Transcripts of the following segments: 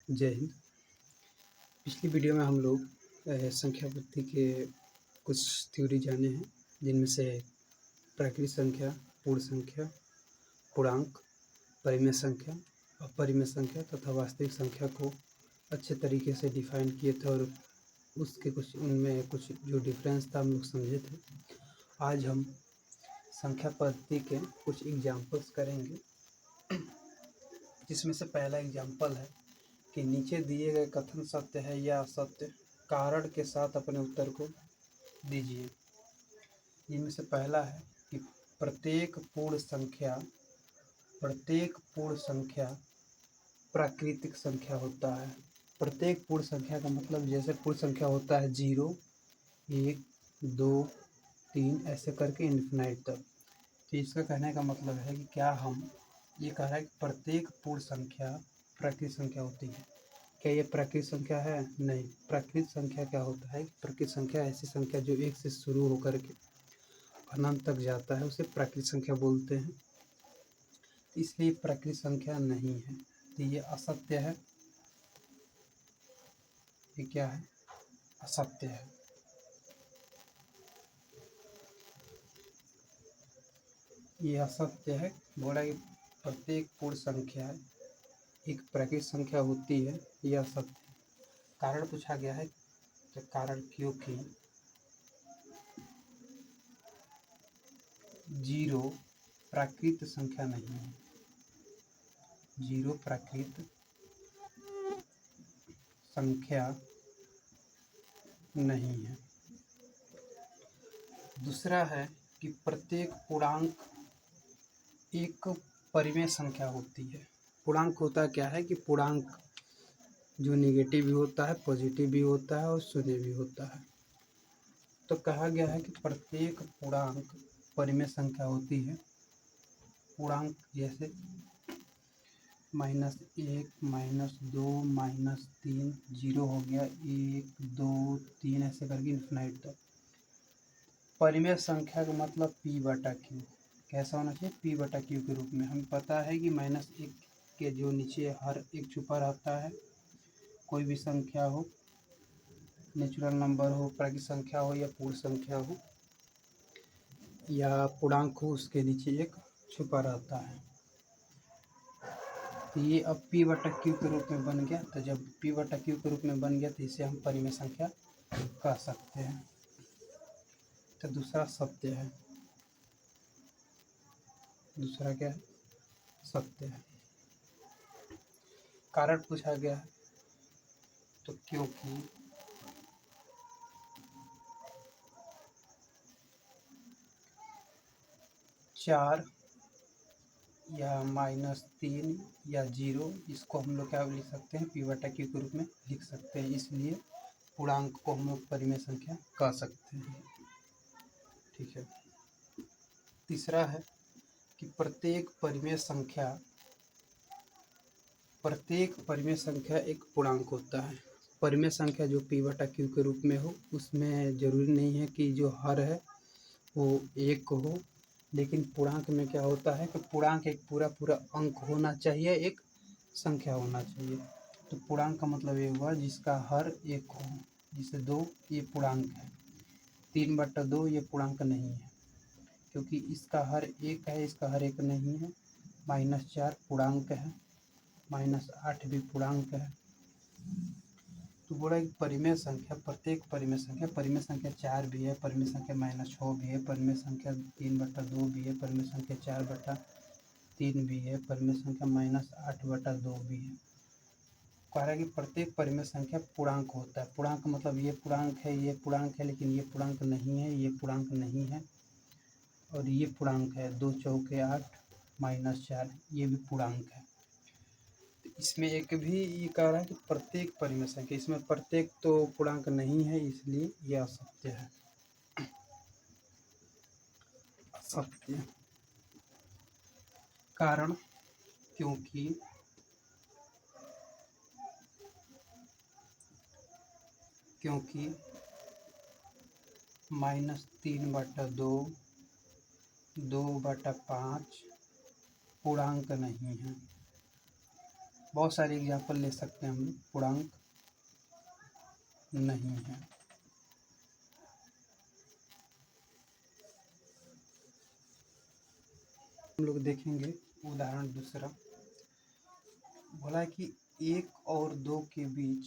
जय हिंद। पिछली वीडियो में हम लोग संख्या पद्धति के कुछ थ्योरी जाने हैं, जिनमें से प्राकृत संख्या, पूर्ण संख्या, पूर्णांक, परिमेय संख्या, अपरिमेय संख्या तथा वास्तविक संख्या को अच्छे तरीके से डिफाइन किए थे और उसके उनमें कुछ जो डिफरेंस था हम लोग समझे थे। आज हम संख्या पद्धति के कुछ एग्जाम्पल्स करेंगे, जिसमें से पहला एग्जाम्पल है कि नीचे दिए गए कथन सत्य है या असत्य, कारण के साथ अपने उत्तर को दीजिए। इनमें से पहला है कि प्रत्येक पूर्ण संख्या प्राकृतिक संख्या होता है। प्रत्येक पूर्ण संख्या का मतलब, जैसे पूर्ण संख्या होता है 0, 1, 2, 3 ऐसे करके इन्फिनाइट तक। तो इसका कहने का मतलब है कि क्या हम ये कह रहे हैं कि प्रत्येक पूर्ण संख्या प्राकृतिक संख्या होती है। क्या ये प्राकृतिक संख्या है? नहीं। प्राकृतिक संख्या क्या होता है? प्राकृतिक संख्या ऐसी संख्या जो 1 से शुरू होकर के अनंत तक जाता है, उसे प्राकृतिक संख्या बोलते हैं। इसलिए प्राकृतिक संख्या नहीं है, तो ये असत्य है। ये क्या है? असत्य है। ये असत्य है। बोला कि प्रत्येक पूर्ण संख्या एक प्राकृतिक संख्या होती है, यह असत्य है। कारण पूछा गया है, तो कारण क्योंकि 0 प्राकृत संख्या नहीं है। 0 प्राकृत संख्या नहीं है। दूसरा है कि प्रत्येक पूर्णांक एक परिमेय संख्या होती है। पूर्णांक होता क्या है कि पूर्णांक जो निगेटिव भी होता है, पॉजिटिव भी होता है और शून्य भी होता है। तो कहा गया है कि प्रत्येक पूर्णांक परिमेय संख्या होती है। पूर्णांक जैसे -1, -2, -3, 0 हो गया, 1, 2, 3 ऐसे करके इन्फिनाइट तक। परिमेय संख्या का मतलब p/q कैसा होना चाहिए? p/q के रूप में। हमें पता है कि -1 के जो नीचे हर एक छुपा रहता है, कोई भी संख्या हो, नेचुरल नंबर हो, प्राकृतिक संख्या हो या पूर्ण संख्या हो या पूर्णांक हो, उसके नीचे एक छुपा रहता है। तो ये अब p/q के रूप में बन गया। तो जब p/q के रूप में बन गया तो इसे हम परिमेय संख्या कह सकते हैं। तो दूसरा सत्य है। दूसरा क्या है? सत्य है। कारण पूछा गया है, तो क्योंकि 4 या -3 या 0, इसको हम लोग क्या लिख सकते हैं? p/q के रूप में लिख सकते हैं। इसलिए पूर्णांक को हम लोग परिमेय संख्या कह सकते हैं। ठीक है। तीसरा है कि प्रत्येक परिमेय संख्या एक पूर्णांक होता है। परिमेय संख्या जो p/q के रूप में हो, उसमें जरूरी नहीं है कि जो हर है वो 1 हो, लेकिन पूर्णांक में क्या होता है कि पूर्णांक एक पूरा अंक होना चाहिए, एक संख्या होना चाहिए। तो पूर्णांक का मतलब ये हुआ जिसका हर 1 हो। जैसे 2 ये पूर्णांक है, 3/2 ये पूर्णांक नहीं है, क्योंकि इसका हर 1 है, इसका हर 1 नहीं है। -4 पूर्णांक है, -8 भी पूर्णांक है। तो बोला कि परिमेय संख्या, प्रत्येक परिमेय संख्या 4 भी है, परिमेय संख्या -6 भी है, परिमेय संख्या 3/2 भी है, परिमेय संख्या 4/3 भी है, परिमेय संख्या -8/2 भी है। कह रहा है कि प्रत्येक परिमेय संख्या पूर्णांक होता है। पूर्णांक मतलब ये पूर्णांक है, ये पूर्णांक है, लेकिन ये पूर्णांक नहीं है, ये पूर्णांक नहीं है और ये पूर्णांक है। 2 चौके 8 -4 ये भी पूर्णांक है। इसमें एक भी ये कह रहा है कि प्रत्येक परिमेय संख्या, इसमें प्रत्येक तो पूर्णांक नहीं है, इसलिए यह असत्य है। असत्य। कारण क्योंकि -3/2, 2/5 पूर्णांक नहीं है। बहुत सारे एग्जाम्पल ले सकते हैं हम लोग, पूर्णांक नहीं है। हम लोग देखेंगे उदाहरण दूसरा। बोला है कि 1 और 2 के बीच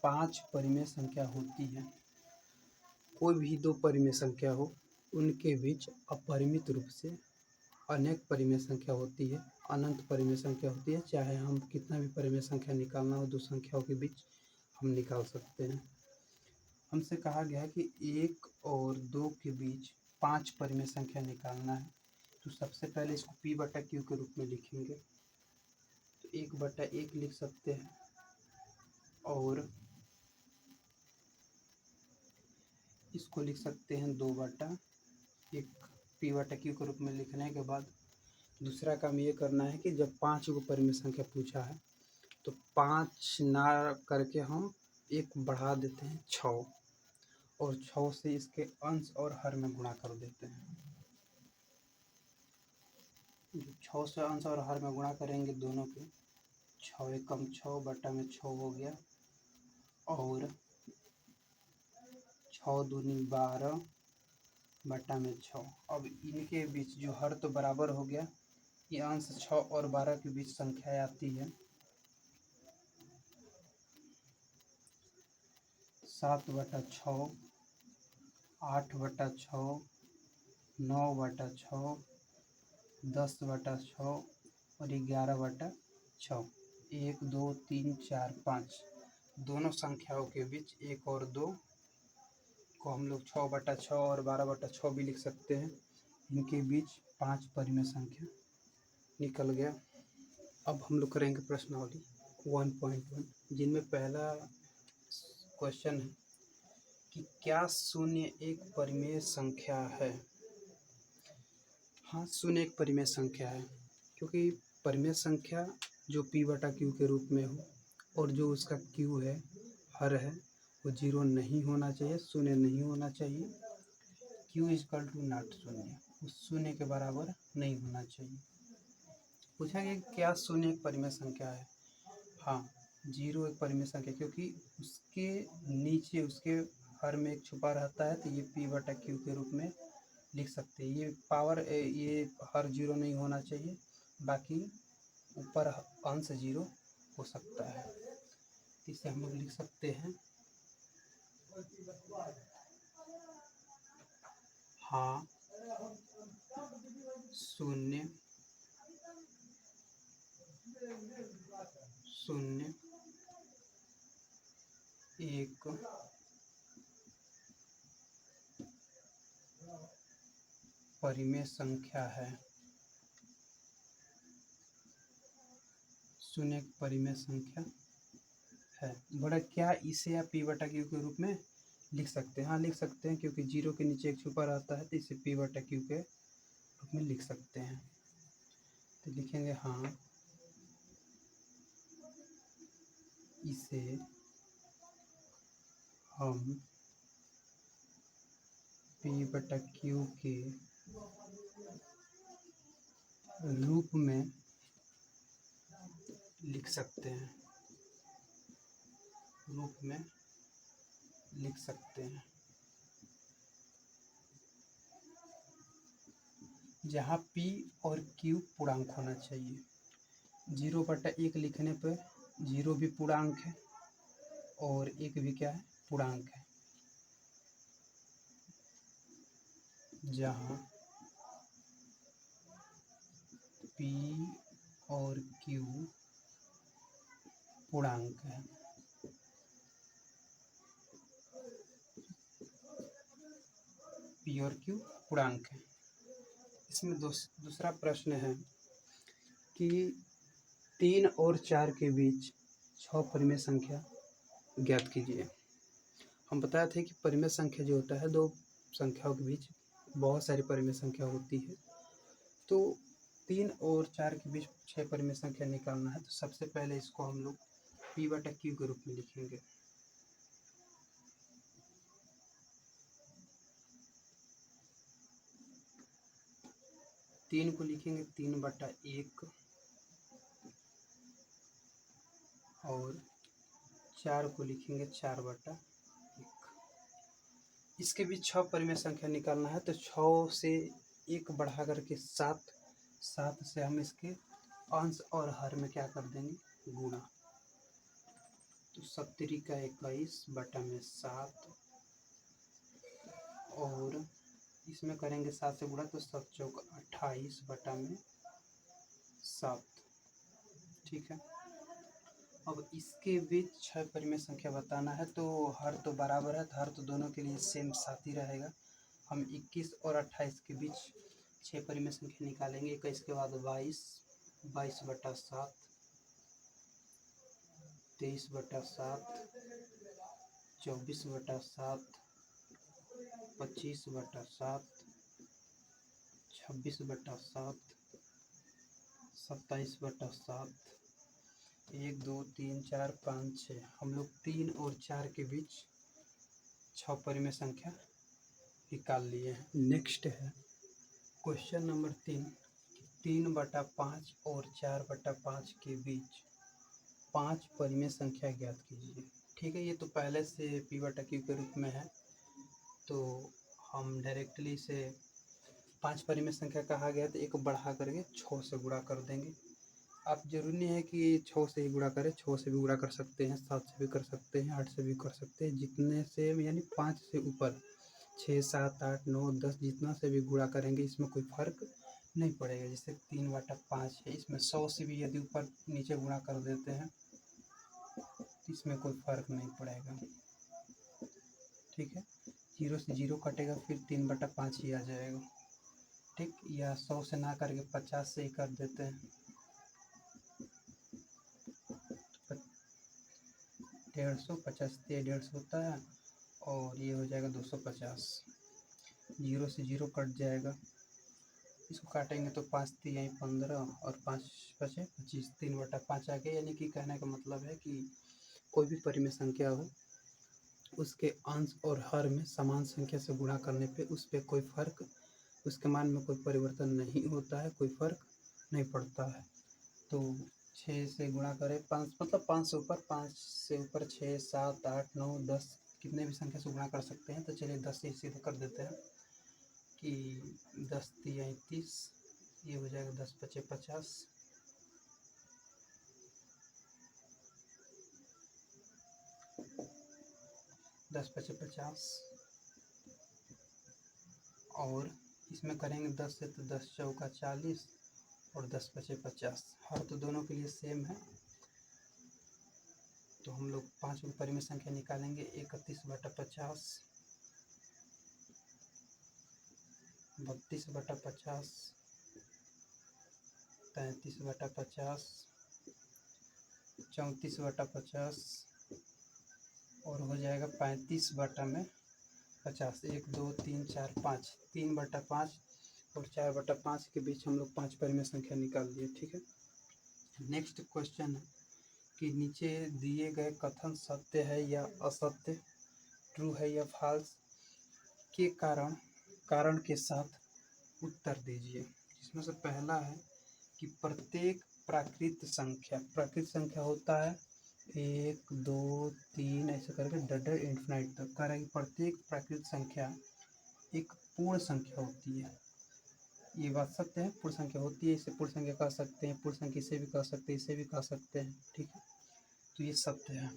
5 परिमेय संख्या होती है। कोई भी 2 परिमेय संख्या हो, उनके बीच अपरिमित रूप से अनेक परिमेय संख्या होती है, अनंत परिमेय संख्या होती है। चाहे हम कितना भी परिमेय संख्या निकालना हो, 2 संख्याओं के बीच हम निकाल सकते हैं। हमसे कहा गया है कि 1 और 2 के बीच 5 परिमेय संख्या निकालना है। तो सबसे पहले इसको P/Q के रूप में लिखेंगे। तो 1/1 लिख सकते हैं, और इसको लिख सकते हैं 2/1। P/Q के रूप में लिखने के बाद दूसरा काम ये करना है कि जब 5 को परिमेय संख्या पूछा है, तो 5 ना करके हम 1 बढ़ा देते हैं 6, और 6 से इसके अंश और हर में गुणा कर देते हैं। 6 से अंश और हर में गुणा करेंगे दोनों के, 6 एकम 6 बटा में 6 हो गया, और 6 दूनी 12 बटा में 6। अब इनके बीच जो हर तो बराबर हो गया, ये अंश 6 और 12 के बीच संख्या आती है 7/6, 8/6, 9/6, 10/6 और 11/6। 1 2 3 4 5 दोनों संख्याओं के बीच 1 और 2 को हम लोग 6/6 और 12/6 भी लिख सकते हैं। इनके बीच 5 परिमेय संख्या निकल गया। अब हम लोग करेंगे प्रश्नावली 1.1, जिनमें पहला क्वेश्चन है कि क्या शून्य एक परिमेय संख्या है। हाँ, शून्य एक परिमेय संख्या है, क्योंकि परिमेय संख्या जो P/Q के रूप में हो, और जो उसका Q है, हर है, वो 0 नहीं होना चाहिए, शून्य नहीं होना चाहिए। Q = नॉट शून्य, उस शून्य के बराबर नहीं होना चाहिए। पूछा गया क्या शून्य एक परिमेय संख्या है। हाँ, 0 एक परिमेय संख्या, क्योंकि उसके नीचे उसके हर में एक छुपा रहता है, तो ये P/Q के रूप में लिख सकते हैं। ये पावर, ये हर 0 नहीं होना चाहिए, बाकी ऊपर अंश 0 हो सकता है। इसे हम लोग लिख सकते हैं, हाँ, शून्य एक परिमेय संख्या है। शून्य एक परिमेय संख्या है। बोला क्या इसे या P/Q के रूप में लिख सकते हैं। हाँ, लिख सकते हैं, क्योंकि 0 के नीचे एक छुपा रहता है, तो इसे P/Q के रूप में लिख सकते हैं। तो लिखेंगे, हाँ, इसे हम P/Q के रूप में लिख सकते हैं, जहाँ P और Q पूर्णांक होना चाहिए। 0/1 लिखने पर 0 भी पूर्णांक है, और 1 भी क्या है, पूर्णांक है। जहाँ P और Q पूर्णांक है। P और Q पूर्णांक है। इसमें दूसरा प्रश्न है कि 3 और 4 के बीच 6 परिमेय संख्या ज्ञात कीजिए। हम बताए थे कि परिमेय संख्या जो होता है, 2 संख्याओं के बीच बहुत सारी परिमेय संख्या होती है। तो 3 और 4 के बीच 6 परिमेय संख्या निकालना है। तो सबसे पहले इसको हम लोग P/Q के रूप में लिखेंगे। तीन को लिखेंगे 3/1, और 4 को लिखेंगे 4/1। इसके बीच 6 परिमेय संख्या निकालना है, तो 6 से 1 बढ़ा करके 7, 7 से हम इसके अंश और हर में क्या कर देंगे, गुणा। तो 7 का 21 बटा में 7, और इसमें करेंगे 7 से गुणा, तो 7 चौक 28 बटा में 7। ठीक है। अब इसके बीच 6 परिमेय संख्या बताना है, तो हर तो बराबर है, तो हर तो दोनों के लिए सेम 7 ही रहेगा। हम 21 और 28 के बीच 6 परिमेय संख्या निकालेंगे। 21 के बाद 22, 22 बटा 7, 23 बटा 7, 24 बटा 7, 25 बटा 7, 26 बटा 7, 27 बटा 7, 1 2 3 4 5 6। हम लोग 3 और 4 के बीच 6 परिमेय संख्या निकाल लिए हैं। नेक्स्ट है क्वेश्चन नंबर 3, 3/5 और 4/5 के बीच 5 परिमेय संख्या ज्ञात कीजिए। ठीक है, ये तो पहले से P/Q के रूप में है, तो हम डायरेक्टली इसे 5 परिमेय संख्या कहा गया तो एक बढ़ा करके 6 से गुणा कर देंगे। आप जरूरी नहीं है कि 6 से ही गुणा करें, 6 से भी गुणा कर सकते हैं, 7 से भी कर सकते हैं, 8 से भी कर सकते हैं, जितने से यानी 5 से ऊपर 6 7 8 9 10 जितना से भी गुणा करेंगे इसमें कोई फर्क नहीं पड़ेगा। जैसे 3/5 है, इसमें 100 से भी यदि ऊपर नीचे गुणा कर देते हैं तो इसमें कोई फर्क नहीं पड़ेगा। ठीक है, 0 से 0 कटेगा, फिर 3/5 ही आ जाएगा। ठीक, या 100 से ना करके 50 से ही कर देते हैं, 150, 50 से 150 होता है, और ये हो जाएगा 250। 0 से 0 कट जाएगा, इसको काटेंगे तो 5 3 15 और 5 5 25, 3/5 आ गया। यानी कि कहने का मतलब है कि कोई भी परिमेय संख्या हो, उसके अंश और हर में समान संख्या से गुणा करने पे उस पर कोई फर्क, उसके मान में कोई परिवर्तन नहीं होता है, कोई फर्क नहीं पड़ता है। तो 6 से गुणा करें, 5 मतलब 5 से ऊपर, 5 से ऊपर 6 7 8 9 10 कितने भी संख्या से गुणा कर सकते हैं। तो चलिए 10 से सीधे कर देते हैं कि 10 3 30, ये हो जाएगा 10 5 50, 10 5 50, और इसमें करेंगे 10 से तो 10 चौका 40 और 10 5 50। हर तो दोनों के लिए सेम है, तो हम लोग 5 परिमेय संख्या निकालेंगे। 31/50, 32/50, 33/50, 34/50, और हो जाएगा 35/50। 1 2 3 4 5, 3/5 और 4/5 के बीच हम लोग 5 परिमेय संख्या निकाल दिए। ठीक है, नेक्स्ट क्वेश्चन है कि नीचे दिए गए कथन सत्य है या असत्य, ट्रू है या फॉल्स के कारण के साथ उत्तर दीजिए। इसमें से पहला है कि प्रत्येक प्राकृत संख्या होता है 1 2 3 ऐसे करके डर इन्फिनाइट तक। कह रहा है कि प्रत्येक प्राकृत संख्या एक पूर्ण संख्या होती है। ये बात सत्य है, पूर्ण संख्या होती है, इसे पूर्ण संख्या कह सकते हैं, पूर्ण संख्या इसे भी कह सकते हैं, इसे भी कह सकते हैं। ठीक है, तो ये सत्य है।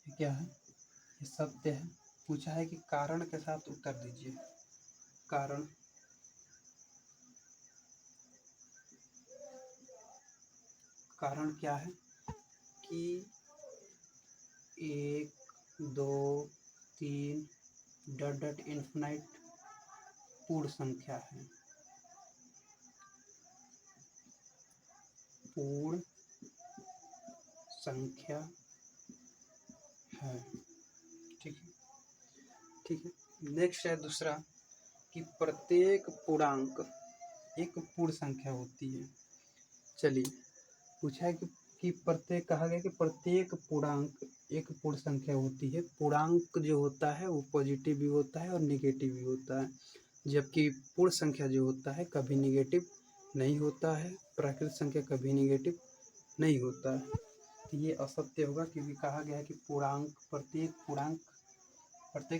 ये क्या है, ये सत्य है। पूछा है कि कारण के साथ उत्तर दीजिए। कारण क्या है कि 1 2 3 डॉट इन्फिनाइट पूर्ण संख्या है, पूर्ण संख्या है। ठीक है, ठीक है। नेक्स्ट है दूसरा कि प्रत्येक पूर्णांक एक पूर्ण संख्या होती है। चलिए, पूछा है कि प्रत्येक, कहा गया कि प्रत्येक पूर्णांक एक पूर्ण संख्या होती है। पूर्णांक जो होता है वो पॉजिटिव भी होता है और निगेटिव भी होता है, जबकि पूर्ण संख्या जो होता है कभी निगेटिव नहीं होता है, प्राकृत संख्या कभी निगेटिव नहीं होता है। तो ये असत्य होगा, क्योंकि कहा गया है कि प्रत्येक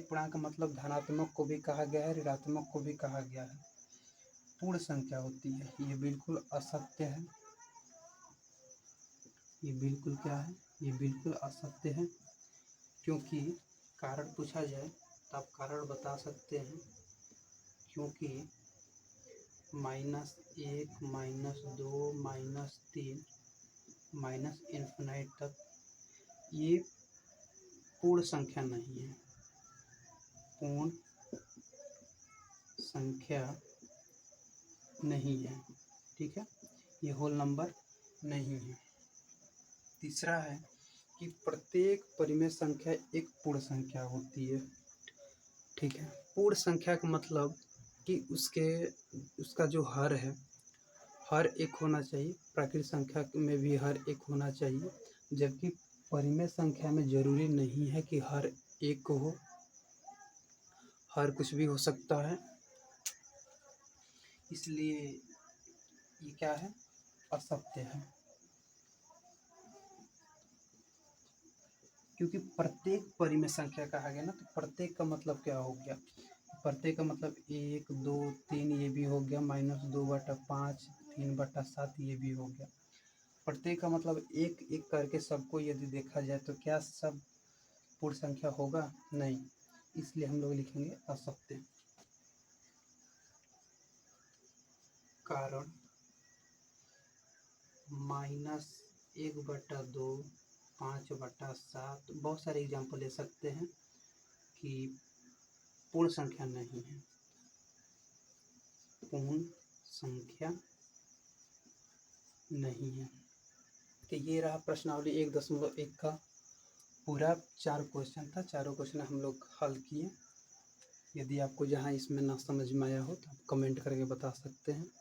पूर्णांक का मतलब धनात्मक को भी कहा गया है, ऋणात्मक को भी कहा गया है। पूर्ण संख्या होती है, ये बिल्कुल असत्य है। ये बिल्कुल क्या है, ये बिल्कुल असत्य है। क्योंकि कारण पूछा जाए तो आप कारण बता सकते हैं। क्योंकि -1 -2 -3 माइनस इन्फिनाइट तक ये पूर्ण संख्या नहीं है। पूर्ण संख्या नहीं है, ठीक है, ये होल नंबर नहीं है। तीसरा है कि प्रत्येक परिमेय संख्या एक पूर्ण संख्या होती है, ठीक है। पूर्ण संख्या का मतलब कि उसका जो हर है, हर एक होना चाहिए। प्राकृतिक संख्या में भी हर एक होना चाहिए, जबकि परिमेय संख्या में जरूरी नहीं है कि हर एक हो, हर कुछ भी हो सकता है। इसलिए ये क्या है, असत्य है। क्योंकि प्रत्येक परिमेय संख्या कहा गया ना, तो प्रत्येक का मतलब क्या हो गया, प्रत्येक का मतलब 1 2 3 ये भी हो गया, -2/5 3/7 ये भी हो गया। प्रत्येक का मतलब एक एक करके सबको यदि देखा जाए तो क्या सब पूर्ण संख्या होगा, नहीं। इसलिए हम लोग लिखेंगे असत्य। कारण -1/2 5/7 बहुत सारे एग्जाम्पल ले सकते हैं कि पूर्ण संख्या नहीं है, पूर्ण संख्या नहीं है। तो ये रहा प्रश्नावली 1.1 का पूरा 4 क्वेश्चन था। चारों क्वेश्चन हम लोग हल किए। यदि आपको जहाँ इसमें ना समझ में आया हो तो आप कमेंट करके बता सकते हैं।